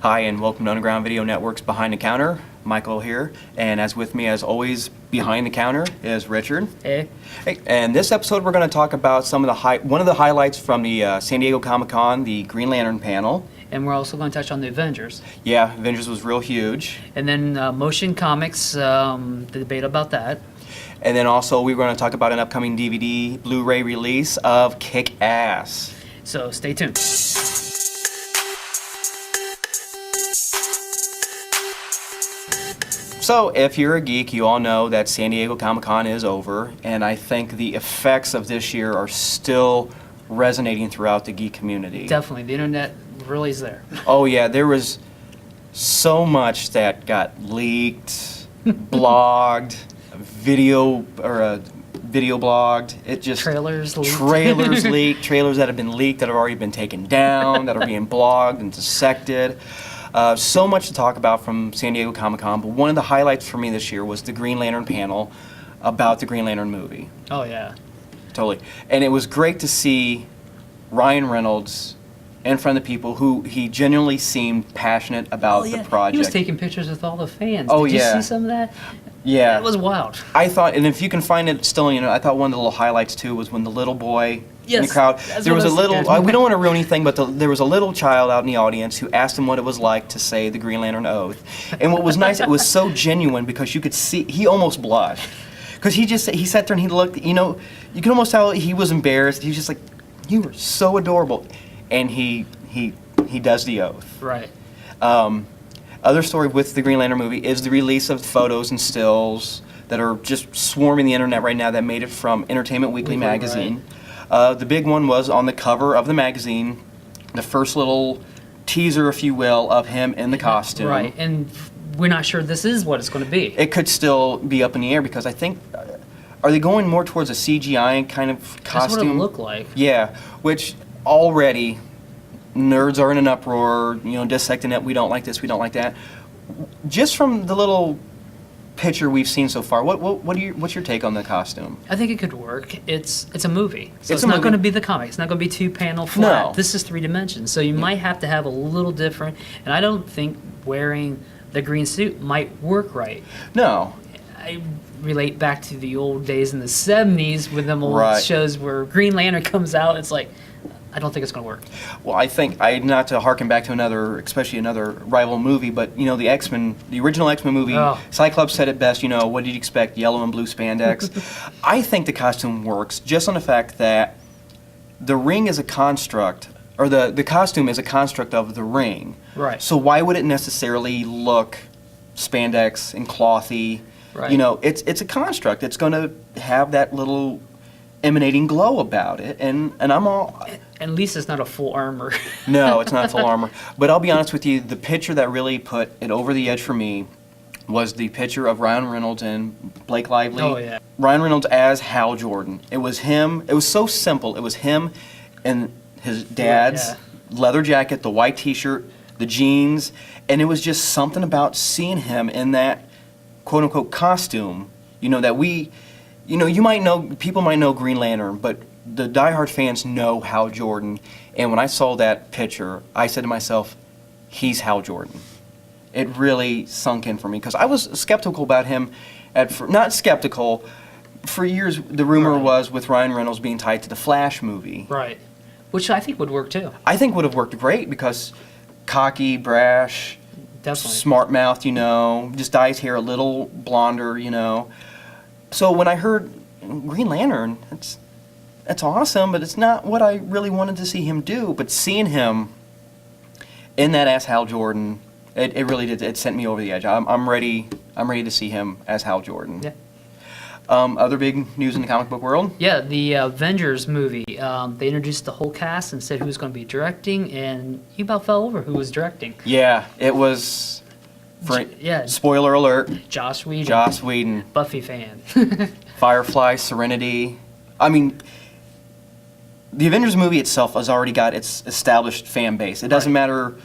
Hi, and welcome to Underground Video Network's Behind the Counter. Michael here, and as with me as always behind the counter is Richard. Hey. Hey, and this episode we're going to talk about one of the highlights from the San Diego Comic-Con, the Green Lantern panel. And we're also going to touch on the Avengers. Yeah, Avengers was real huge. And then Motion Comics, the debate about that. And then also we're going to talk about an upcoming DVD Blu-ray release of Kick-Ass. So stay tuned. So, if you're a geek, you all know that San Diego Comic-Con is over, and I think the effects of this year are still resonating throughout the geek community. Definitely, the internet really is there. Oh yeah, there was so much that got leaked, blogged, video blogged. It just trailers leaked. Trailers leaked, trailers that have been leaked that have already been taken down, that are being blogged and dissected. So much to talk about from San Diego Comic-Con, but one of the highlights for me this year was the Green Lantern panel about the Green Lantern movie. Oh, yeah. Totally. And it was great to see Ryan Reynolds in front of the people who he genuinely seemed passionate about the project. He was taking pictures with all the fans. Oh, Did you yeah. see some of that? Yeah. It was wild. I thought, and if you can find it still, I thought one of the little highlights too was when the little boy in the crowd, there was a little, we don't want to ruin anything, but there was a little child out in the audience who asked him what it was like to say the Green Lantern Oath. And what was nice, it was so genuine because you could see, he almost blushed. Because he sat there and he looked, you can almost tell he was embarrassed. He was just like, you were so adorable. And he does the oath. Right. Other story with the Green Lantern movie is the release of photos and stills that are just swarming the internet right now that made it from Entertainment Weekly magazine. Right. The big one was on the cover of the magazine, the first little teaser, if you will, of him in the costume. Right, and we're not sure this is what it's going to be. It could still be up in the air because I think, are they going more towards a CGI kind of costume? That's what it looked like. Yeah, which already nerds are in an uproar, dissecting it, we don't like this, we don't like that. Just from the little picture we've seen so far, what's your take on the costume? I think it could work. It's a movie, so it's a not movie. going to be the comic. It's not going to be two-panel flat. No. This is 3 dimensions, so you might have to have a little different. And I don't think wearing the green suit might work right. No. I relate back to the old days in the 70s with them old shows where Green Lantern comes out. It's like, I don't think it's going to work. Well, I think, not to harken back to especially another rival movie, but, the X-Men, the original X-Men movie, Cyclops said it best, what did you expect, yellow and blue spandex? I think the costume works just on the fact that the ring is a construct, or the costume is a construct of the ring. Right. So why would it necessarily look spandex and clothy? Right. It's a construct. It's going to have that little emanating glow about it, and I'm all... At least it's not a full armor. No, it's not full armor. But I'll be honest with you, the picture that really put it over the edge for me was the picture of Ryan Reynolds and Blake Lively. Oh, yeah. Ryan Reynolds as Hal Jordan. It was him. It was so simple. It was him and his dad's leather jacket, the white T-shirt, the jeans, and it was just something about seeing him in that quote-unquote costume, that we... people might know Green Lantern, but the diehard fans know Hal Jordan. And when I saw that picture, I said to myself, he's Hal Jordan. It really sunk in for me because I was skeptical about him. Not skeptical. For years, the rumor was with Ryan Reynolds being tied to the Flash movie. Right. Which I think would work too. I think would have worked great because cocky, brash, definitely smart mouth, just dye his hair a little blonder, So when I heard Green Lantern, that's awesome, but it's not what I really wanted to see him do. But seeing him in that as Hal Jordan, it really did. It sent me over the edge. I'm ready to see him as Hal Jordan. Yeah. Other big news in the comic book world? Yeah, the Avengers movie. They introduced the whole cast and said who was going to be directing, and you about fell over who was directing. Yeah, it was... Spoiler alert. Joss Whedon. Joss Whedon. Buffy fan. Firefly, Serenity. I mean, the Avengers movie itself has already got its established fan base. It doesn't matter,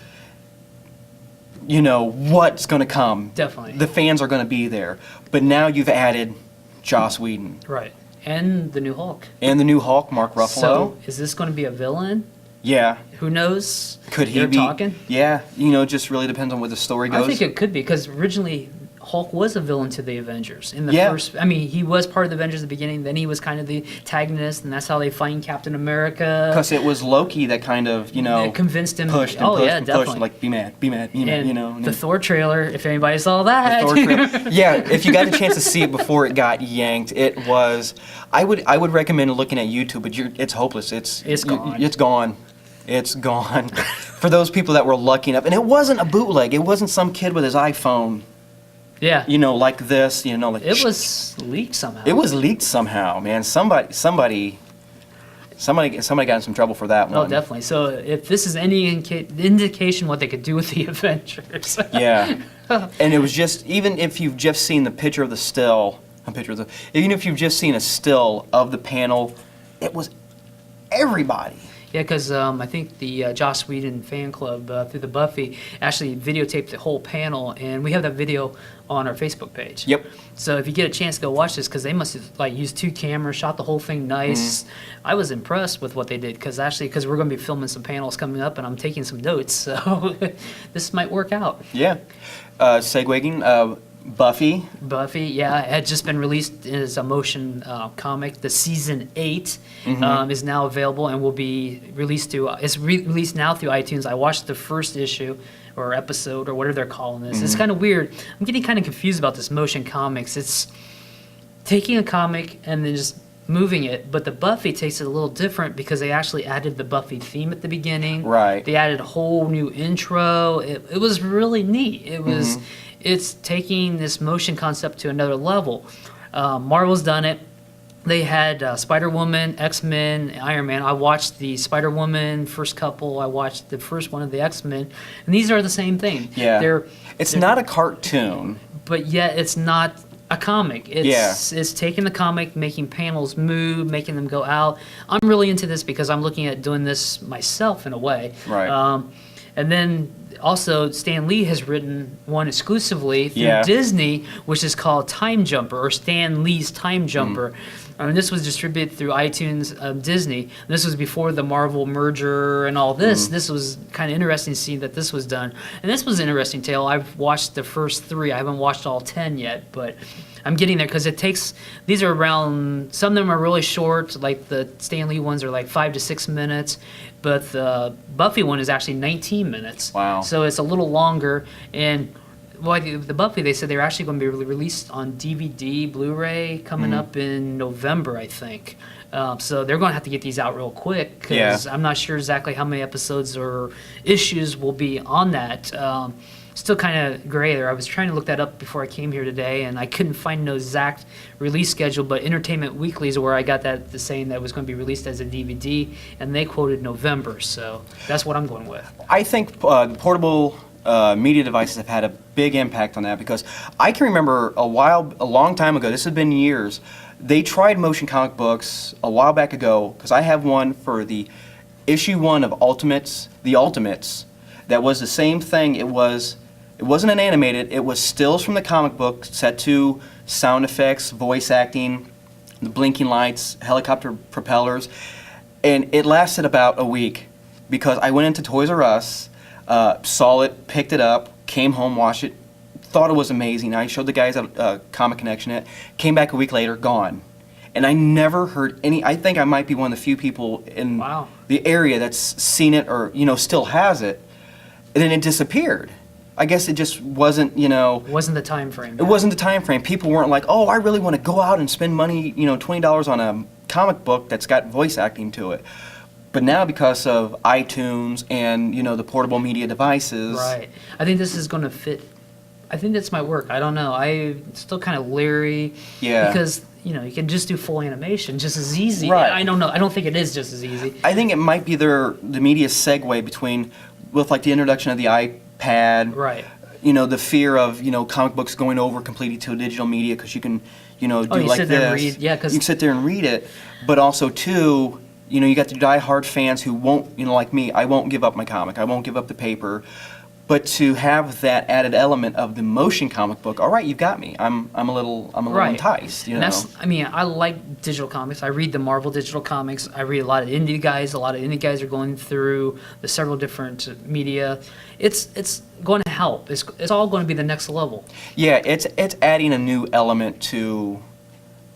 what's going to come. Definitely. The fans are going to be there. But now you've added Joss Whedon. Right. And the new Hulk. And the new Hulk, Mark Ruffalo. So, is this going to be a villain? Yeah. Who knows? Could he They're be talking? Yeah, it just really depends on where the story goes. I think it could be, because originally Hulk was a villain to the Avengers in the Yeah. first. I mean, he was part of the Avengers at the beginning. Then he was kind of the antagonist, and that's how they find Captain America. Because it was Loki that kind of, It convinced him. pushed and oh pushed yeah, and definitely. pushed, like be mad, And the and Thor trailer, if anybody saw that. the Thor trailer. Yeah, if you got a chance to see it before it got yanked, it was. I would recommend looking at YouTube, but it's hopeless. It's gone. It's gone. It's gone. For those people that were lucky enough, and it wasn't a bootleg. It wasn't some kid with his iPhone. Yeah. Like this. Like It was leaked somehow. It was leaked somehow, man. Somebody got in some trouble for that one. Oh, definitely. So if this is any indication what they could do with the Avengers. Yeah. And it was just, even if you've just seen the picture of the still, even if you've just seen a still of the panel, it was everybody. Yeah, because I think the Joss Whedon fan club through the Buffy actually videotaped the whole panel, and we have that video on our Facebook page. Yep. So if you get a chance, go watch this, because they must have used 2 cameras, shot the whole thing nice. I was impressed with what they did, because we're going to be filming some panels coming up, and I'm taking some notes, so this might work out. Yeah. Segueing, Buffy. Buffy, yeah, it had just been released as a motion comic. The season 8 is now available and will be released released now through iTunes. I watched the first issue or episode or whatever they're calling this. It's kind of weird. I'm getting kind of confused about this motion comics. It's taking a comic and then just moving it, but the Buffy takes it a little different, because they actually added the Buffy theme at the beginning. Right. They added a whole new intro. It was really neat. It was. It's taking this motion concept to another level. Marvel's done it. They had Spider-Woman, X-Men, Iron Man. I watched the Spider-Woman first couple. I watched the first one of the X-Men, and these are the same thing. Yeah. It's not a cartoon. But yet it's not a comic. It's taking the comic, making panels move, making them go out. I'm really into this because I'm looking at doing this myself in a way. Right. And then also Stan Lee has written one exclusively through Disney, which is called Time Jumper, or Stan Lee's Time Jumper. And this was distributed through iTunes, Disney. This was before the Marvel merger and all this. This was kind of interesting to see that this was done. And this was an interesting tale. I've watched the first 3. I haven't watched all 10 yet, but I'm getting there, because these are around, some of them are really short, like the Stan Lee ones are like 5 to 6 minutes, but the Buffy one is actually 19 minutes. Wow. So it's a little longer, and the Buffy, they said they're actually going to be released on DVD, Blu-ray, coming up in November, I think. So they're going to have to get these out real quick, because I'm not sure exactly how many episodes or issues will be on that. Still kind of gray there. I was trying to look that up before I came here today, and I couldn't find no exact release schedule, but Entertainment Weekly is where I got the saying that it was going to be released as a DVD, and they quoted November, so that's what I'm going with. I think portable media devices have had a big impact on that, because I can remember a long time ago, this has been years, they tried motion comic books a while back ago, because I have one for the issue 1 of The Ultimates, that was the same thing. It wasn't an animated, it was stills from the comic book set to sound effects, voice acting, the blinking lights, helicopter propellers, and it lasted about a week, because I went into Toys R Us, saw it, picked it up, came home, watched it, thought it was amazing. I showed the guys at Comic Connection it, came back a week later, gone. And I never heard I think I might be one of the few people in the area that's seen it or, still has it. And then it disappeared. I guess it just wasn't, Wasn't the time frame. It wasn't the time frame. People weren't like, oh, I really want to go out and spend money, $20 on a comic book that's got voice acting to it. But now, because of iTunes and, the portable media devices. Right. I think this is going to fit. I think this might work. I don't know. I'm still kind of leery. Yeah. Because, you can just do full animation just as easy. Right. I don't know. I don't think it is just as easy. I think it might be the media segue between, with like the introduction of the iPad. Right. The fear of, comic books going over completely to digital media, because you can, do like sit this. there and read. Yeah, you can sit there and read it. But also, too, you got the diehard fans who won't, like me, I won't give up my comic. I won't give up the paper. But to have that added element of the motion comic book, all right, you've got me. I'm a little Right. enticed. You And know. I mean, I like digital comics. I read the Marvel digital comics. I read a lot of indie guys. A lot of indie guys are going through the several different media. It's going to help. It's all going to be the next level. Yeah, it's adding a new element to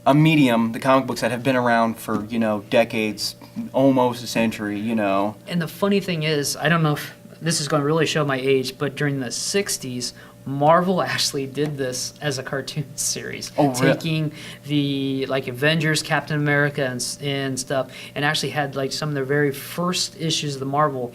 a medium, the comic books that have been around for, decades, almost a century, And the funny thing is, I don't know if this is going to really show my age, but during the 60s, Marvel actually did this as a cartoon series, Oh, really? taking the Avengers, Captain America, and stuff, and actually had some of their very first issues of the Marvel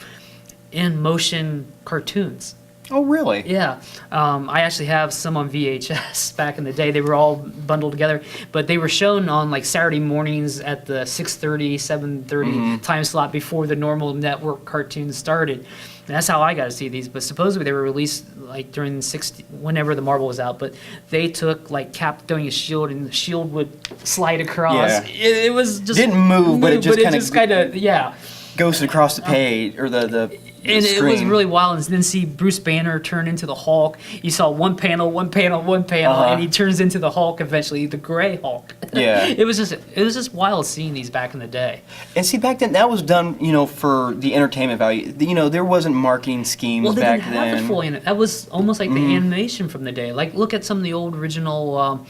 in motion cartoons. Oh, really? Yeah, I actually have some on VHS back in the day. They were all bundled together, but they were shown on Saturday mornings at the 6:30, 7:30 time slot before the normal network cartoons started. And that's how I got to see these. But supposedly they were released during the 60s, whenever the Marvel was out. But they took Cap throwing a shield, and the shield would slide across. Yeah. It was just Didn't move, but it just kind of yeah. goes across the page or the And it was screen. really wild. And then see Bruce Banner turn into the Hulk. You saw one panel, and he turns into the Hulk eventually, the Gray Hulk. Yeah. it was just wild seeing these back in the day. And see, back then that was done, for the entertainment value. There wasn't marketing schemes Well, they back didn't have then. the full that was almost like the animation from the day. Look at some of the old original.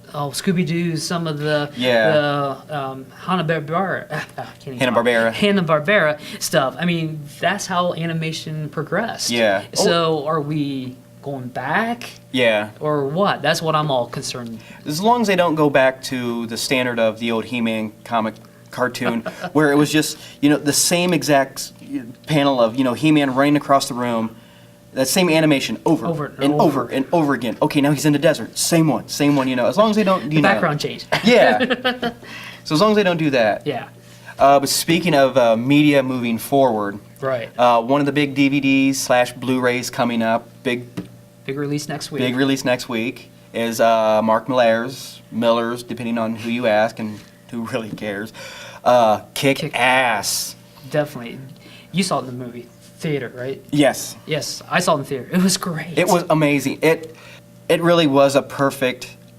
Scooby-Doo, some of the Hanna-Barbera stuff. I mean, that's how animation progressed. Yeah. So are we going back Yeah. or what? That's what I'm all concerned. As long as they don't go back to the standard of the old He-Man comic cartoon, where it was just, the same exact panel of, He-Man running across the room. That same animation over and over again. Okay, now he's in the desert. Same one. As long as they don't, The background change. Yeah. So as long as they don't do that. Yeah. But speaking of media moving forward, Right. one of the big DVDs/Blu-rays coming up, big release next week. big release next week, is Mark Millar's, depending on who you ask and who really cares. Kick-Ass. Definitely. You saw it in the movie theater, right? Yes. Yes, I saw it in the theater. It was great. It was amazing. It really was a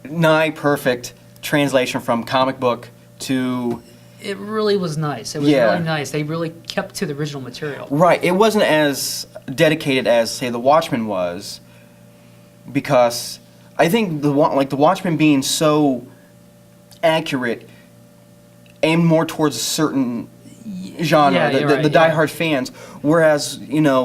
nigh perfect translation from comic book to... It really was nice. It was Yeah. really nice. They really kept to the original material. Right. It wasn't as dedicated as, say, The Watchmen was, because I think The Watchmen being so accurate aimed more towards a certain genre, Yeah, you're right, the yeah. diehard fans, whereas,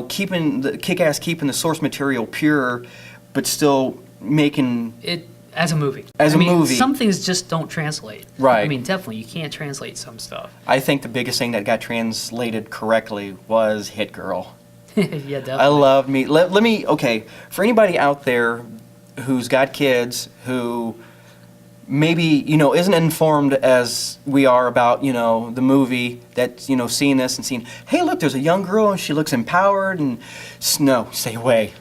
keeping the source material pure, but still making... It as a movie. As I a mean, movie. some things just don't translate. Right. I mean, definitely, you can't translate some stuff. I think the biggest thing that got translated correctly was Hit Girl. Yeah, definitely. I love me. Let me, okay, for anybody out there who's got kids who maybe, isn't informed as we are about, the movie, that, seeing this and seeing, hey, look, there's a young girl and she looks empowered, and no, stay away.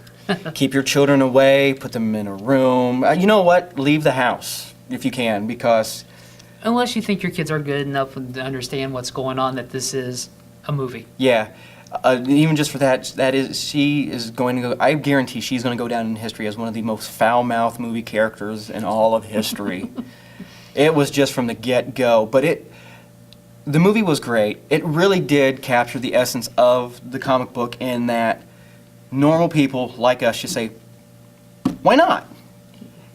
Keep your children away, put them in a room. You know what? Leave the house if you can, because... Unless you think your kids are good enough to understand what's going on, that this is a movie. Yeah. Even just for she is going to go, I guarantee she's going to go down in history as one of the most foul-mouthed movie characters in all of history. It was just from the get-go. But the movie was great. It really did capture the essence of the comic book, in that normal people like us should say, why not?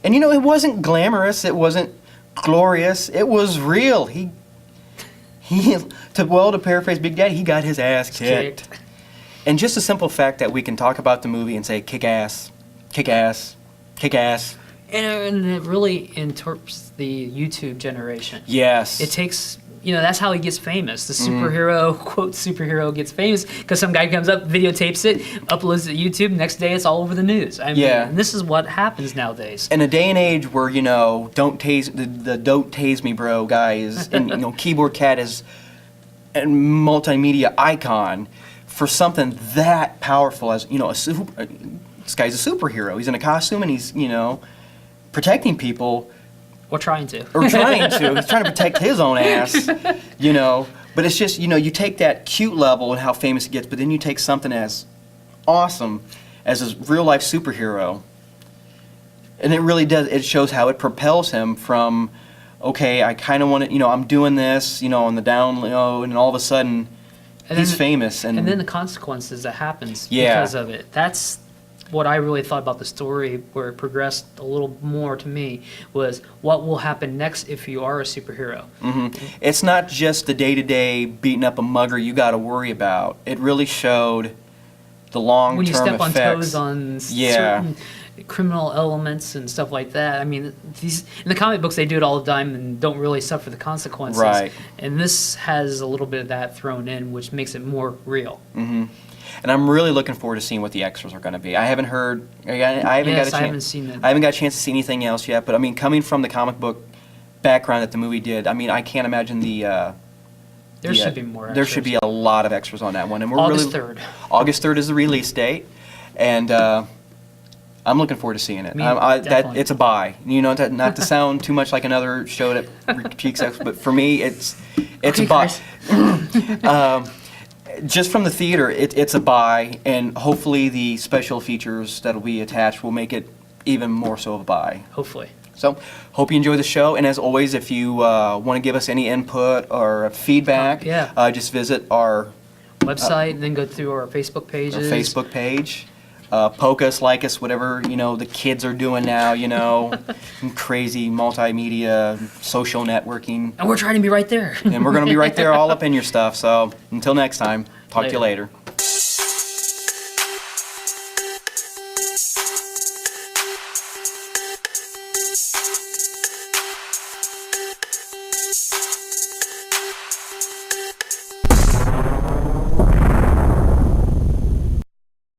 And it wasn't glamorous, it wasn't glorious, it was real. He to paraphrase Big Daddy, he got his ass kicked. And just the simple fact that we can talk about the movie and say, kick ass, kick ass, kick ass. And it really interprets the YouTube generation. Yes. It takes, that's how he gets famous. The superhero, quote, superhero gets famous because some guy comes up, videotapes it, uploads it to YouTube, next day it's all over the news. I mean, Yeah. and this is what happens nowadays. In a day and age where, don't tase, the don't tase me bro guy is, and, Keyboard Cat is a multimedia icon for something that powerful as, this guy's a superhero. He's in a costume and he's, protecting people. Or trying to. Or trying to. He's trying to protect his own ass, But it's just, you take that cute level and how famous it gets, but then you take something as awesome as a real life superhero. And it really does. It shows how it propels him from, okay, I kind of want to, I'm doing this, on the down low, and all of a sudden, he's famous. And then the consequences that happens Yeah. because of it. That's what I really thought about the story, where it progressed a little more to me, was what will happen next if you are a superhero. It's not just the day-to-day beating up a mugger you got to worry about. It really showed the long-term When you step on effects. toes on Yeah. certain criminal elements and stuff like that. I mean, these in the comic books they do it all the time and don't really suffer the consequences. Right. And this has a little bit of that thrown in, which makes it more real. And I'm really looking forward to seeing what the extras are going to be. I haven't heard. I haven't got a chance. I haven't seen it. I haven't got a chance to see anything else yet. But I mean, coming from the comic book background that the movie did, I mean, I can't imagine There should be more. There should be a lot of extras on that one, and we're August really 3rd. August 3rd is the release date, and I'm looking forward to seeing it. Definitely. It's a buy. Not to sound too much like another show that critiques X, but for me, it's Okay, a buy. guys. Just from the theater, it's a buy, and hopefully the special features that'll be attached will make it even more so of a buy. Hopefully. So, hope you enjoy the show, and as always, if you want to give us any input or feedback, just visit our Website, and then go through our Facebook pages. Facebook page. Poke us, like us, whatever the kids are doing now. Crazy multimedia, social networking, And we're trying to be right there. and we're going to be right there, all up in your stuff. So until next time, talk to you later.